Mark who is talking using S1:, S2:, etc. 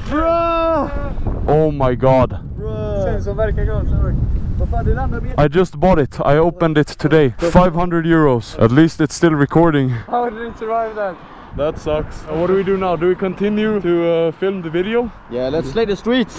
S1: Bro! Oh my god. I just bought it. I opened it today. 500 euros. At least it's still recording.
S2: How did it survive that?
S1: That sucks. What do we do now? Do we continue to film the video?
S2: Yeah, let's slay the streets.